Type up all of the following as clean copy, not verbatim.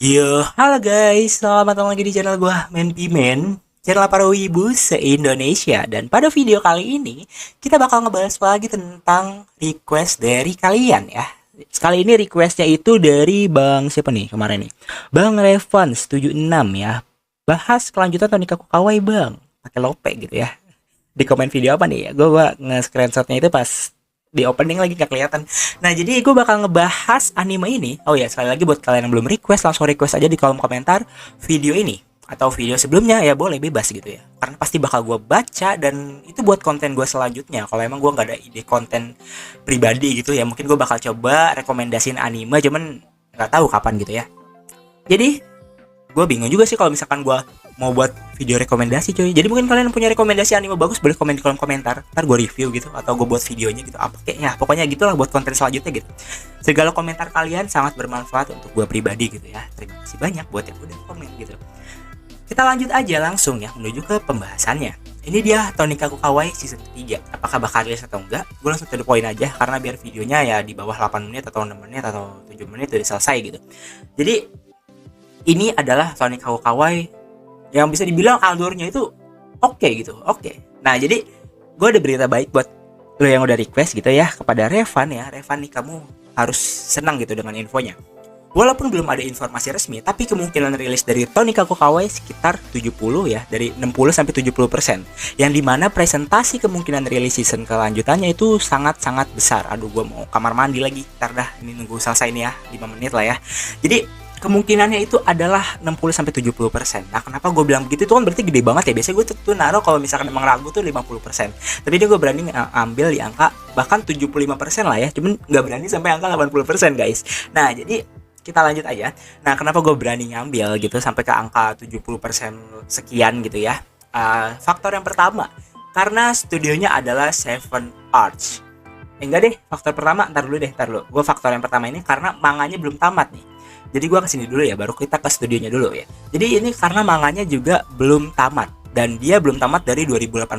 Halo guys, selamat datang lagi di channel gua Men, channel para wibu se-Indonesia. Dan pada video kali ini, kita bakal ngebahas lagi tentang request dari kalian ya. Sekali ini requestnya itu dari Bang siapa nih kemarin nih? Bang Revans 76 ya. Bahas kelanjutan Tony Kaku Kawai Bang, pakai lope gitu ya. Di komen video apa nih ya? Gua nge-screenshotnya itu pas di opening lagi gak kelihatan. Nah, jadi gue bakal ngebahas anime ini. Oh ya, sekali lagi buat kalian yang belum request, langsung request aja di kolom komentar video ini atau video sebelumnya ya, boleh bebas gitu ya. Karena pasti bakal gue baca dan itu buat konten gue selanjutnya. Kalau emang gue nggak ada ide konten pribadi gitu ya, mungkin gue bakal coba rekomendasiin anime, cuman nggak tahu kapan gitu ya. Jadi gue bingung juga sih kalau misalkan gue mau buat video rekomendasi cuy. Jadi mungkin kalian punya rekomendasi anime bagus, boleh komen di kolom komentar, ntar gue review gitu atau gue buat videonya gitu apa kayaknya. Pokoknya gitulah buat konten selanjutnya gitu. Segala komentar kalian sangat bermanfaat untuk gue pribadi gitu ya. Terima kasih banyak buat yang udah komen gitu. Kita lanjut aja langsung ya menuju ke pembahasannya. Ini dia Tony Kaku Kawai season 3. Apakah bakal rilis atau enggak? Gue langsung to the point aja karena biar videonya ya di bawah 8 menit atau 6 menit atau 7 menit udah selesai gitu. Jadi ini adalah Tony Kaku Kawai yang bisa dibilang alurnya itu oke gitu. Nah, jadi gue ada berita baik buat lo yang udah request gitu ya, kepada Revan ya. Revan nih, kamu harus senang gitu dengan infonya. Walaupun belum ada informasi resmi, tapi kemungkinan rilis dari Tony Kaku Kawai sekitar 70 ya, dari 60 sampai 70%. Yang dimana presentasi kemungkinan rilis season kelanjutannya itu sangat-sangat besar. Aduh, gue mau kamar mandi lagi. Ntar dah, ini nunggu selesai nih ya, 5 menit lah ya. Jadi kemungkinannya itu adalah 60-70%. Nah, kenapa gue bilang begitu? Itu kan berarti gede banget ya. Biasanya gue tuh naruh kalau misalkan emang ragu tuh 50%. Tapi ini gue berani ambil di angka bahkan 75% lah ya. Cuman nggak berani sampai angka 80% guys. Nah, jadi kita lanjut aja. Nah, kenapa gue berani ngambil gitu sampai ke angka 70% sekian gitu ya. Faktor yang pertama, karena studionya adalah Seven Arts. Enggak deh, faktor pertama, ntar dulu. Gue faktor yang pertama ini karena manganya belum tamat nih. Jadi gue kesini dulu ya, baru kita ke studionya dulu ya. Jadi ini karena manganya juga belum tamat. Dan dia belum tamat dari 2018.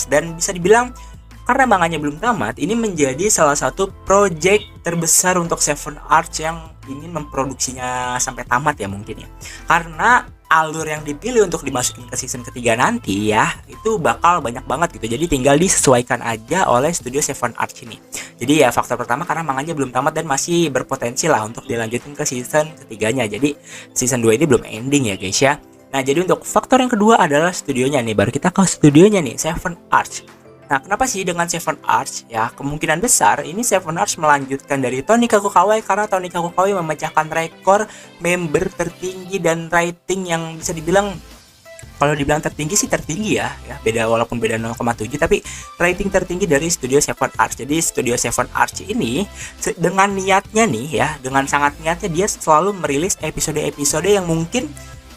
Dan bisa dibilang karena manganya belum tamat, ini menjadi salah satu project terbesar untuk Seven Arts yang ingin memproduksinya sampai tamat ya mungkin ya. Karena alur yang dipilih untuk dimasukin ke season ketiga nanti ya, itu bakal banyak banget gitu. Jadi tinggal disesuaikan aja oleh studio Seven Arts ini. Jadi ya faktor pertama karena manganya belum tamat dan masih berpotensi lah untuk dilanjutin ke season ketiganya. Jadi season 2 ini belum ending ya guys ya. Nah, jadi untuk faktor yang kedua adalah studionya nih. Baru kita ke studionya nih, Seven Arts. Nah, kenapa sih dengan Seven Arts? Ya, kemungkinan besar ini Seven Arts melanjutkan dari Tony Kaku Kawai karena Tony Kaku Kawai memecahkan rekor member tertinggi dan rating yang bisa dibilang, kalau dibilang tertinggi sih tertinggi ya, beda walaupun beda 0,7 tapi rating tertinggi dari studio Seven Arts. Jadi studio Seven Arts ini dengan niatnya nih ya, dengan sangat niatnya dia selalu merilis episode-episode yang mungkin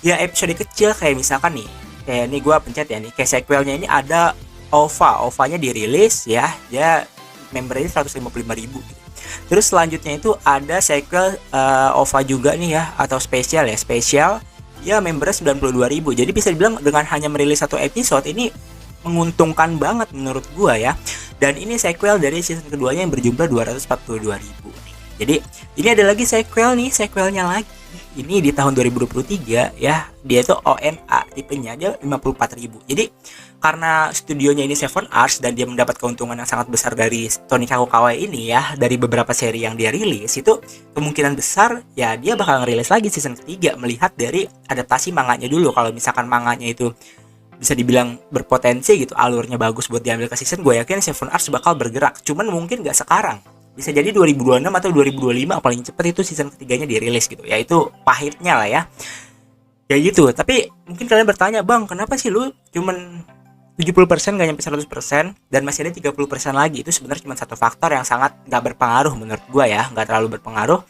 ya episode kecil kayak misalkan nih, kayak ini gue pencet ya nih, kayak sequelnya ini ada OVA-nya dirilis ya, dia membernya 155.000 gitu. Terus selanjutnya itu ada sequel OVA juga nih ya, atau spesial ya membernya 92.000. Jadi bisa dibilang dengan hanya merilis satu episode ini menguntungkan banget menurut gua ya. Dan ini sequel dari season keduanya yang berjumlah 242.000 nih. Jadi ini ada lagi sequelnya lagi. Ini di tahun 2023 ya, dia itu ONA tipenya, dia 54.000. Jadi karena studionya ini Seven Arts dan dia mendapat keuntungan yang sangat besar dari Tony Kaku Kawai ini ya, dari beberapa seri yang dia rilis, itu kemungkinan besar ya dia bakal ngerilis lagi season ketiga melihat dari adaptasi manganya dulu. Kalau misalkan manganya itu bisa dibilang berpotensi gitu, alurnya bagus buat diambil ke season, gue yakin Seven Arts bakal bergerak. Cuman mungkin gak sekarang, bisa jadi 2026 atau 2025 paling cepet itu season ketiganya dirilis gitu. Ya itu pahitnya lah ya. Ya gitu. Tapi mungkin kalian bertanya, "Bang, kenapa sih lu cuman 70% gak nyampe 100% dan masih ada 30% lagi?" Itu sebenarnya cuma satu faktor yang sangat gak berpengaruh menurut gua ya, gak terlalu berpengaruh.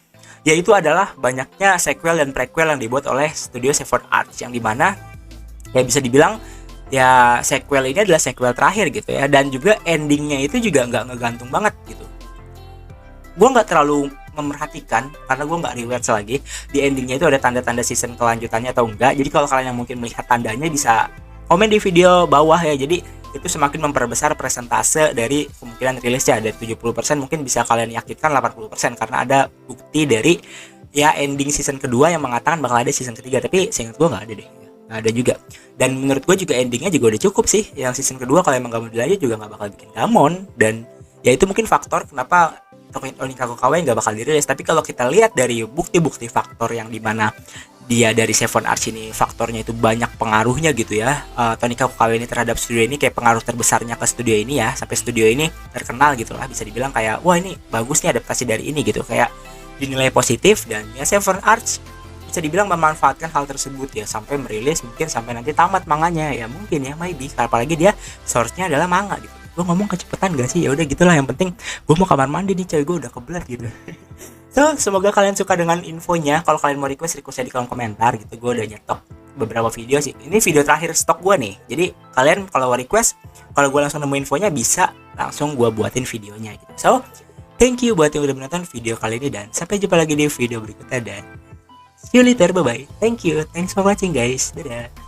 Yaitu adalah banyaknya sequel dan prequel yang dibuat oleh studio Seven Arts, yang dimana ya bisa dibilang ya sequel ini adalah sequel terakhir gitu ya. Dan juga endingnya itu juga gak ngegantung banget gitu. Gue nggak terlalu memerhatikan karena gue nggak rewatch lagi di endingnya itu ada tanda-tanda season kelanjutannya atau enggak. Jadi kalau kalian yang mungkin melihat tandanya bisa komen di video bawah ya. Jadi itu semakin memperbesar persentase dari kemungkinan rilisnya. Dari 70% mungkin bisa kalian yakinkan 80% karena ada bukti dari ya ending season kedua yang mengatakan bakal ada season ketiga, tapi seingat gue nggak ada deh, nggak ada juga. Dan menurut gue juga endingnya juga udah cukup sih yang season kedua. Kalau emang gak mau dilanjut juga nggak bakal bikin Gamon, dan ya itu mungkin faktor kenapa Onikaku Kawaii nggak bakal dirilis. Tapi kalau kita lihat dari bukti-bukti faktor yang dimana dia dari Seven Arts ini faktornya itu banyak pengaruhnya gitu ya, Onikaku Kawaii ini terhadap studio ini kayak pengaruh terbesarnya ke studio ini ya, sampai studio ini terkenal gitu lah, bisa dibilang kayak wah ini bagus nih adaptasi dari ini gitu, kayak dinilai positif. Dan ya Seven Arts bisa dibilang memanfaatkan hal tersebut ya sampai merilis mungkin sampai nanti tamat manganya ya, mungkin ya maybe, apalagi dia source-nya adalah manga gitu. Gue ngomong kecepatan gak sih? Ya udah gitulah, yang penting gue mau kamar mandi nih coy, gue udah kebelet gitu. So semoga kalian suka dengan infonya. Kalau kalian mau request di kolom komentar gitu, gue udah nyetok beberapa video sih, ini video terakhir stok gue nih. Jadi kalian kalau request, kalau gue langsung nemu infonya bisa langsung gue buatin videonya gitu. So thank you buat yang udah menonton video kali ini, dan sampai jumpa lagi di video berikutnya, dan see you later, bye bye. Thank you, thanks for watching guys, dadah.